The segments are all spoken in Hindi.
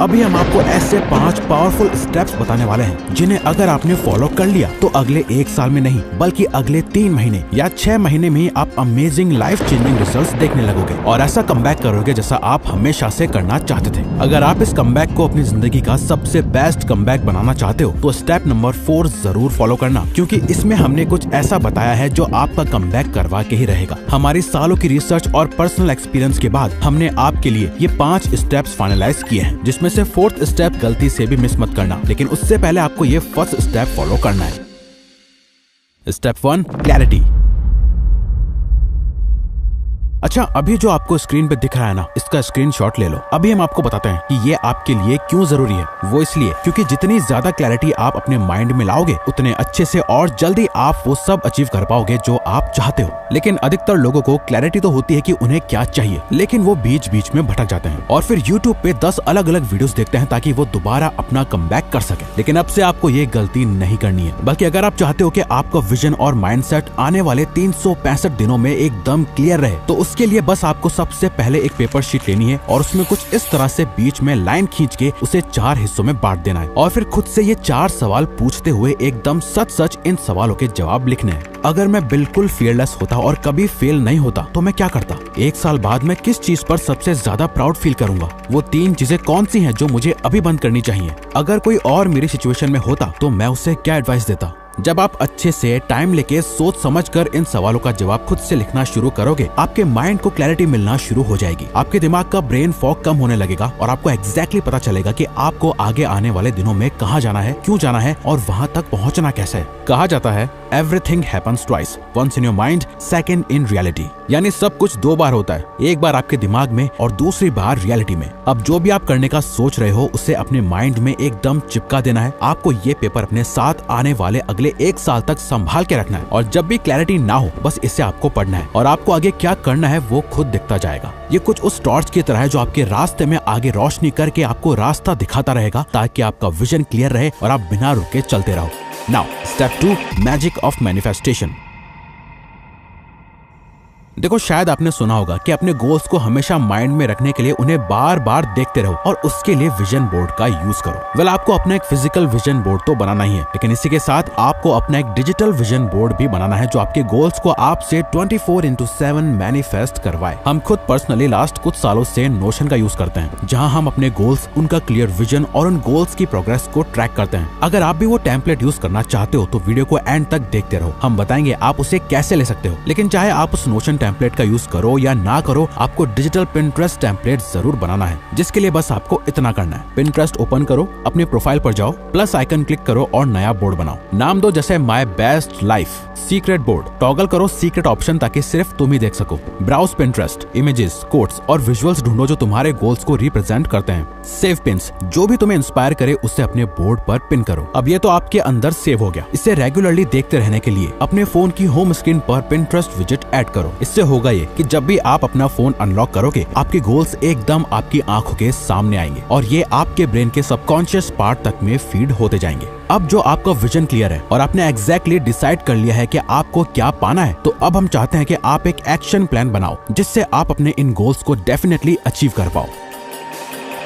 अभी हम आपको ऐसे 5 पावरफुल स्टेप्स बताने वाले हैं जिन्हें अगर आपने फॉलो कर लिया तो अगले 1 साल में नहीं बल्कि अगले 3 महीने या 6 महीने में ही आप अमेजिंग लाइफ चेंजिंग रिजल्ट्स देखने लगोगे और ऐसा कमबैक करोगे जैसा आप हमेशा से करना चाहते थे। अगर आप इस कमबैक को अपनी जिंदगी का सबसे बेस्ट कमबैक बनाना चाहते हो तो स्टेप नंबर 4 जरूर फॉलो करना, क्योंकि इसमें हमने कुछ ऐसा बताया है जो आपका कमबैक करवा के ही रहेगा। हमारी सालों की रिसर्च और पर्सनल एक्सपीरियंस के बाद हमने आपके लिए ये 5 स्टेप्स फाइनलाइज किए हैं, जिसमें से 4th स्टेप गलती से भी मिस मत करना, लेकिन उससे पहले आपको ये 1st स्टेप फॉलो करना है। Step 1, clarity. अच्छा, अभी जो आपको स्क्रीन पे दिख रहा है ना, इसका स्क्रीनशॉट ले लो। अभी हम आपको बताते हैं कि ये आपके लिए क्यों जरूरी है। वो इसलिए क्योंकि जितनी ज्यादा क्लैरिटी आप अपने माइंड में लाओगे उतने अच्छे से और जल्दी आप वो सब अचीव कर पाओगे जो आप चाहते हो। लेकिन अधिकतर लोगों को क्लैरिटी तो होती है कि उन्हें क्या चाहिए, लेकिन वो बीच बीच में भटक जाते हैं और फिर यूट्यूब पे 10 अलग अलग वीडियोस देखते हैं ताकि वो दोबारा अपना कमबैक कर सके। लेकिन अब से आपको ये गलती नहीं करनी है, बल्कि अगर आप चाहते हो कि आपका विजन और माइंडसेट आने वाले 365 दिनों में एकदम क्लियर रहे तो उसके लिए बस आपको सबसे पहले एक पेपर शीट लेनी है और उसमें कुछ इस तरह से बीच में लाइन खींच के उसे 4 हिस्सों में बांट देना है और फिर खुद से ये 4 सवाल पूछते हुए एकदम सच इन सवालों के जवाब लिखने हैं। अगर मैं बिल्कुल फियरलेस होता और कभी फेल नहीं होता तो मैं क्या करता? 1 साल बाद मैं किस चीज पर सबसे ज्यादा प्राउड फील करूंगा? वो 3 चीजें कौन सी हैं जो मुझे अभी बंद करनी चाहिए? अगर कोई और मेरी सिचुएशन में होता तो मैं उसे क्या एडवाइस देता? जब आप अच्छे से टाइम लेके सोच समझकर इन सवालों का जवाब खुद से लिखना शुरू करोगे, आपके माइंड को क्लैरिटी मिलना शुरू हो जाएगी। आपके दिमाग का ब्रेन फॉग कम होने लगेगा और आपको एग्जैक्टली पता चलेगा कि आपको आगे आने वाले दिनों में कहाँ जाना है, क्यों जाना है और वहाँ तक पहुँचना कैसे है। कहा जाता है everything happens twice, once in your mind, second in reality. यानी सब कुछ 2 बार होता है, एक बार आपके दिमाग में और दूसरी बार रियलिटी में। अब जो भी आप करने का सोच रहे हो उसे अपने माइंड में एकदम चिपका देना है। आपको ये पेपर अपने साथ आने वाले अगले 1 साल तक संभाल के रखना है और जब भी क्लैरिटी ना हो बस इसे आपको पढ़ना है और आपको आगे क्या करना है वो खुद दिखता जाएगा। ये कुछ उस टॉर्च की तरह है जो आपके रास्ते में आगे रोशनी करके आपको रास्ता दिखाता रहेगा ताकि आपका विजन क्लियर रहे और आप बिना रुके चलते रहो। Now step 2, magic of manifestation. देखो, शायद आपने सुना होगा कि अपने गोल्स को हमेशा माइंड में रखने के लिए उन्हें बार बार देखते रहो और उसके लिए विजन बोर्ड का यूज करो। वेल, आपको अपना एक फिजिकल विजन बोर्ड तो बनाना ही है, लेकिन इसी के साथ आपको अपना एक डिजिटल विजन बोर्ड भी बनाना है जो आपके गोल्स को आपसे 24/7 मैनिफेस्ट करवाए। हम खुद पर्सनली लास्ट कुछ सालों से नोशन का यूज करते हैं, जहाँ हम अपने गोल्स, उनका क्लियर विजन और उन गोल्स की प्रोग्रेस को ट्रैक करते हैं। अगर आप भी वो टेम्पलेट यूज करना चाहते हो तो वीडियो को एंड तक देखते रहो, हम बताएंगे आप उसे कैसे ले सकते हो। लेकिन चाहे आप उस नोशन टेम्पलेट का यूज करो या ना करो, आपको डिजिटल पिंटरेस्ट टेम्पलेट जरूर बनाना है, जिसके लिए बस आपको इतना करना है। पिंटरेस्ट ओपन करो, अपने प्रोफाइल पर जाओ, प्लस आइकन क्लिक करो और नया बोर्ड बनाओ। नाम दो जैसे my best life secret board. Toggle करो सीक्रेट ऑप्शन ताकि सिर्फ तुम ही देख सको। ब्राउज पिंटरेस्ट, इमेजेस, कोट्स और विजुअल्स ढूंढो जो तुम्हारे गोल्स को रिप्रेजेंट करते हैं। सेव पिन्स, जो भी तुम्हें इंस्पायर करे उसे अपने बोर्ड पर पिन करो। अब ये तो आपके अंदर सेव हो गया। इसे रेगुलरली देखते रहने के लिए अपने फोन की होम स्क्रीन पर पिंटरेस्ट विजेट ऐड करो। इससे होगा ये कि जब भी आप अपना फोन अनलॉक करोगे आपके गोल्स एकदम आपकी आंखों के सामने आएंगे और ये आपके ब्रेन के सबकॉन्शियस पार्ट तक में फीड होते जाएंगे। अब जो आपका विजन क्लियर है और आपने एग्जैक्टली डिसाइड कर लिया है कि आपको क्या पाना है, तो अब हम चाहते हैं कि आप एक एक्शन प्लान बनाओ जिससे आप अपने इन गोल्स को डेफिनेटली अचीव कर पाओ।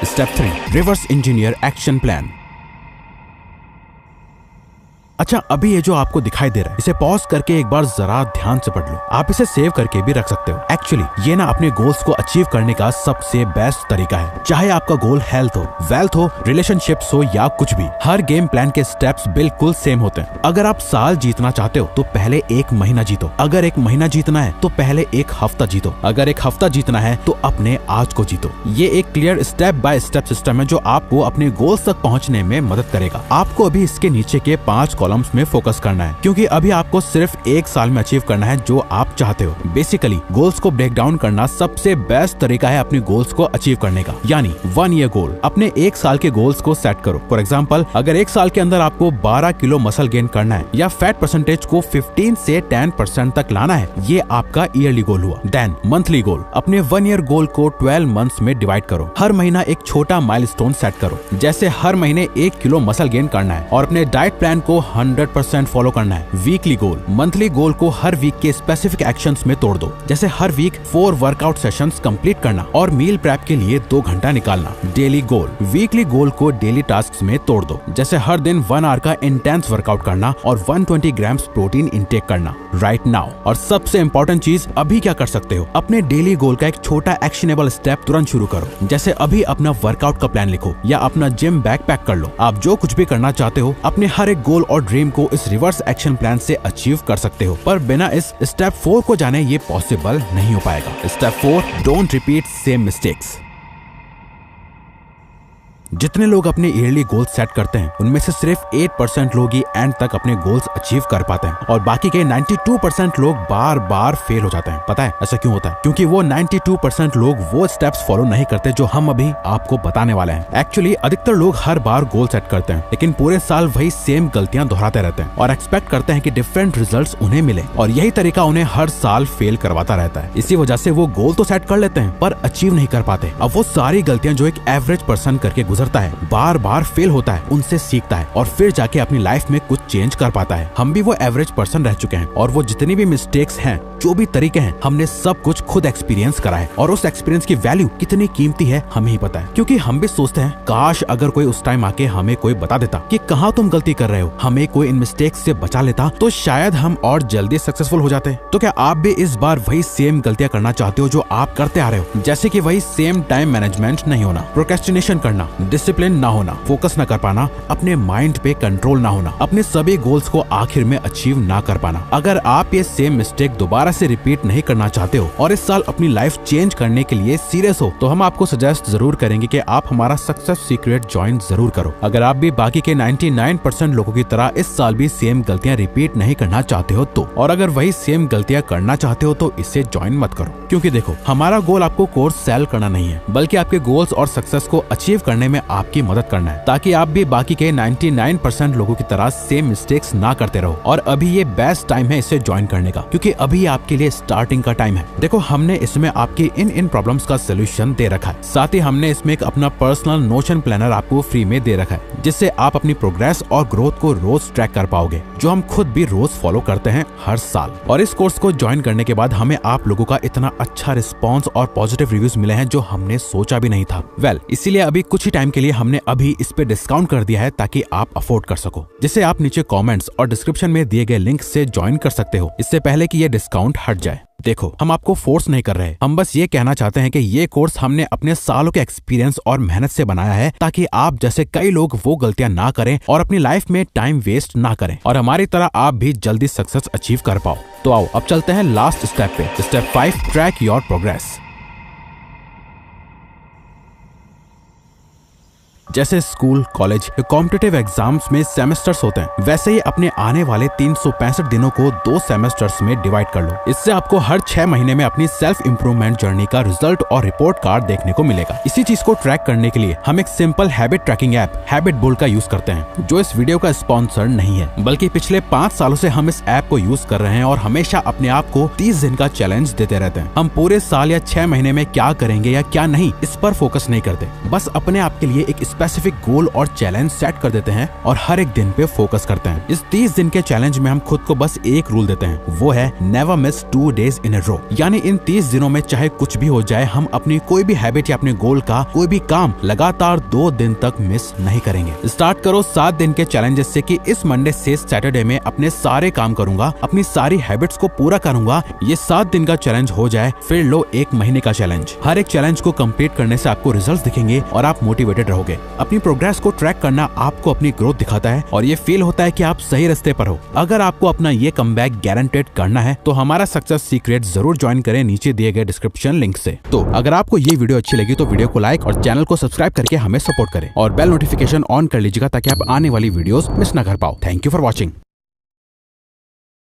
Step 3, reverse engineer action plan. अच्छा, अभी ये जो आपको दिखाई दे रहा है इसे पॉज करके एक बार जरा ध्यान से पढ़ लो। आप इसे सेव करके भी रख सकते हो। एक्चुअली ये ना अपने गोल्स को अचीव करने का सबसे बेस्ट तरीका है। चाहे आपका गोल हेल्थ हो, वेल्थ हो, रिलेशनशिप्स हो या कुछ भी, हर गेम प्लान के स्टेप्स बिल्कुल सेम होते हैं। अगर आप साल जीतना चाहते हो तो पहले 1 महीना जीतो। अगर 1 महीना जीतना है तो पहले 1 हफ्ता जीतो। अगर 1 हफ्ता जीतना है तो अपने आज को जीतो। ये एक clear step by step system है जो आपको अपने गोल्स तक पहुंचने में मदद करेगा। आपको अभी इसके नीचे के 5 कॉलम्स में फोकस करना है, क्योंकि अभी आपको सिर्फ 1 साल में अचीव करना है जो आप चाहते हो। बेसिकली गोल्स को ब्रेक डाउन करना सबसे बेस्ट तरीका है अपने गोल्स को अचीव करने का। यानी 1 ईयर गोल, अपने 1 साल के गोल्स को सेट करो। फॉर एग्जांपल, अगर 1 साल के अंदर आपको 12 किलो मसल गेन करना है या फैट परसेंटेज को 15 से 10% तक लाना है, ये आपका ईयरली गोल हुआ। देन मंथली गोल, अपने 1 ईयर गोल को 12 मंथ्स में डिवाइड करो। हर महीना एक छोटा माइलस्टोन सेट करो, जैसे हर महीने 1 किलो मसल गेन करना है और अपने डाइट प्लान को 100% फॉलो करना है। वीकली गोल, मंथली गोल को हर वीक के स्पेसिफिक एक्शंस में तोड़ दो, जैसे हर वीक 4 वर्कआउट सेशंस कंप्लीट करना और मील प्रेप के लिए 2 घंटा निकालना। डेली गोल, वीकली गोल को डेली टास्क में तोड़ दो, जैसे हर दिन 1 आवर का इंटेंस वर्कआउट करना और 120 ग्राम्स प्रोटीन इंटेक करना राइट नाउ। और सबसे इंपॉर्टेंट चीज, अभी क्या कर सकते हो, अपने डेली गोल का एक छोटा एक्शनेबल स्टेप तुरंत शुरू करो, जैसे अभी अपना वर्कआउट का प्लान लिखो या अपना जिम बैग पैक कर लो। आप जो कुछ भी करना चाहते हो अपने हर एक गोल और ड्रीम को इस रिवर्स एक्शन प्लान से अचीव कर सकते हो, पर बिना इस स्टेप 4 को जाने ये पॉसिबल नहीं हो पाएगा। Step 4, don't repeat same mistakes. जितने लोग अपने ईयरली गोल्स सेट करते हैं उनमें से सिर्फ 8% लोग ही एंड तक अपने गोल्स अचीव कर पाते हैं और बाकी के 92% लोग बार बार फेल हो जाते हैं। पता है ऐसा क्यों होता है? क्योंकि वो 92% लोग वो स्टेप्स फॉलो नहीं करते जो हम अभी आपको बताने वाले हैं। एक्चुअली अधिकतर लोग हर बार गोल सेट करते हैं लेकिन पूरे साल वही सेम गलतियां दोहराते रहते हैं और एक्सपेक्ट करते हैं कि डिफरेंट रिजल्ट्स उन्हें मिले, और यही तरीका उन्हें हर साल फेल करवाता रहता है। इसी वजह से वो गोल तो सेट कर लेते हैं पर अचीव नहीं कर पाते। अब वो सारी गलतियां जो एक एवरेज पर्सन करके गुजरता है, बार बार फेल होता है, उनसे सीखता है और फिर जाके अपनी लाइफ में कुछ चेंज कर पाता है। हम भी वो एवरेज पर्सन रह चुके हैं और वो जितनी भी मिस्टेक्स हैं, जो भी तरीके हैं, हमने सब कुछ खुद एक्सपीरियंस करा है और उस एक्सपीरियंस की वैल्यू कितनी कीमती है हमें ही पता है। क्योंकि हम भी सोचते हैं काश अगर कोई उस टाइम आके हमें कोई बता देता कि कहाँ तुम गलती कर रहे हो, हमें कोई इन मिस्टेक्स से बचा लेता तो शायद हम और जल्दी सक्सेसफुल हो जाते। तो क्या आप भी इस बार वही सेम गलतियां करना चाहते हो जो आप करते आ रहे हो? जैसे कि वही सेम टाइम मैनेजमेंट नहीं होना, प्रोक्रेस्टिनेशन करना, डिसिप्लिन ना होना, फोकस ना कर पाना, अपने माइंड पे कंट्रोल ना होना, अपने सभी गोल्स को आखिर में अचीव ना कर पाना। अगर आप ये सेम मिस्टेक दोबारा से रिपीट नहीं करना चाहते हो और इस साल अपनी लाइफ चेंज करने के लिए सीरियस हो तो हम आपको सजेस्ट जरूर करेंगे कि आप हमारा सक्सेस सीक्रेट ज्वाइन जरूर करो। अगर आप भी बाकी के 99% लोगों की तरह इस साल भी सेम गलतियां रिपीट नहीं करना चाहते हो तो, और अगर वही सेम गलतियां करना चाहते हो तो इसे ज्वाइन मत करो। क्योंकि देखो, हमारा गोल आपको कोर्स सेल करना नहीं है बल्कि आपके गोल्स और सक्सेस को अचीव करने में आपकी मदद करना है, ताकि आप भी बाकी के 99% लोगों की तरह सेम मिस्टेक्स ना करते रहो। और अभी ये बेस्ट टाइम है इसे ज्वाइन करने का, क्योंकि अभी आपके लिए स्टार्टिंग का टाइम है। देखो, हमने इसमें आपकी इन प्रॉब्लम्स का सोल्यूशन दे रखा है, साथ ही हमने इसमें एक अपना पर्सनल नोशन प्लानर आपको फ्री में दे रखा है, जिससे आप अपनी प्रोग्रेस और ग्रोथ को रोज ट्रैक कर पाओगे, जो हम खुद भी रोज फॉलो करते हैं हर साल। और इस कोर्स को ज्वाइन करने के बाद हमें आप लोगों का इतना अच्छा रिस्पॉन्स और पॉजिटिव रिव्यूज मिले हैं जो हमने सोचा भी नहीं था। इसीलिए अभी कुछ ही टाइम के लिए हमने अभी इस पे डिस्काउंट कर दिया है ताकि आप अफोर्ड कर सको, जिसे आप नीचे कमेंट्स और डिस्क्रिप्शन में दिए गए लिंक से ज्वाइन कर सकते हो, इससे पहले कि ये डिस्काउंट हट जाए। देखो, हम आपको फोर्स नहीं कर रहे, हम बस ये कहना चाहते हैं कि ये कोर्स हमने अपने सालों के एक्सपीरियंस और मेहनत से बनाया है ताकि आप जैसे कई लोग वो गलतियां ना करें और अपनी लाइफ में टाइम वेस्ट ना करें और हमारी तरह आप भी जल्दी सक्सेस अचीव कर पाओ। तो आओ अब चलते हैं लास्ट स्टेप पे, स्टेप 5, ट्रैक योर प्रोग्रेस। जैसे स्कूल, कॉलेज, कॉम्पिटिटिव एग्जाम्स में सेमेस्टर्स होते हैं, वैसे ही अपने आने वाले 365 दिनों को 2 सेमेस्टर्स में डिवाइड कर लो। इससे आपको हर 6 महीने में अपनी सेल्फ इंप्रूवमेंट जर्नी का रिजल्ट और रिपोर्ट कार्ड देखने को मिलेगा। इसी चीज को ट्रैक करने के लिए हम एक simple habit tracking app habit built का यूज करते हैं, जो इस वीडियो का स्पॉन्सर नहीं है, बल्कि पिछले 5 सालों से हम इस ऐप को यूज कर रहे हैं और हमेशा अपने आप को 30 दिन का चैलेंज देते रहते हैं। हम पूरे साल या 6 महीने में क्या करेंगे या क्या नहीं, इस पर फोकस नहीं करते, बस अपने आप के लिए एक स्पेसिफिक गोल और चैलेंज सेट कर देते हैं और हर एक दिन पे फोकस करते हैं। इस 30 दिन के चैलेंज में हम खुद को बस एक रूल देते हैं, वो है नेवर मिस 2 days इन अ रो। यानी इन 30 दिनों में चाहे कुछ भी हो जाए, हम अपनी कोई भी हैबिट या अपने गोल का कोई भी काम लगातार 2 दिन तक मिस नहीं करेंगे। स्टार्ट करो 7 दिन के चैलेंजेस से कि इस मंडे से सैटरडे में अपने सारे काम करूंगा, अपनी सारी हैबिट्स को पूरा करूंगा। ये 7 दिन का चैलेंज हो जाए, फिर लो 1 महीने का चैलेंज। हर एक चैलेंज को कंप्लीट करने से आपको रिजल्ट्स दिखेंगे और आप मोटिवेटेड रहोगे। अपनी प्रोग्रेस को ट्रैक करना आपको अपनी ग्रोथ दिखाता है और ये फील होता है कि आप सही रास्ते पर हो। अगर आपको अपना ये कमबैक गारंटेड करना है तो हमारा सक्सेस सीक्रेट जरूर ज्वाइन करें नीचे दिए गए डिस्क्रिप्शन लिंक से। तो अगर आपको ये वीडियो अच्छी लगी तो वीडियो को लाइक और चैनल को सब्सक्राइब करके हमें सपोर्ट करें और बेल नोटिफिकेशन ऑन कर लीजिएगा ताकि आप आने वाली वीडियोस मिस ना कर पाओ। Thank you for watching.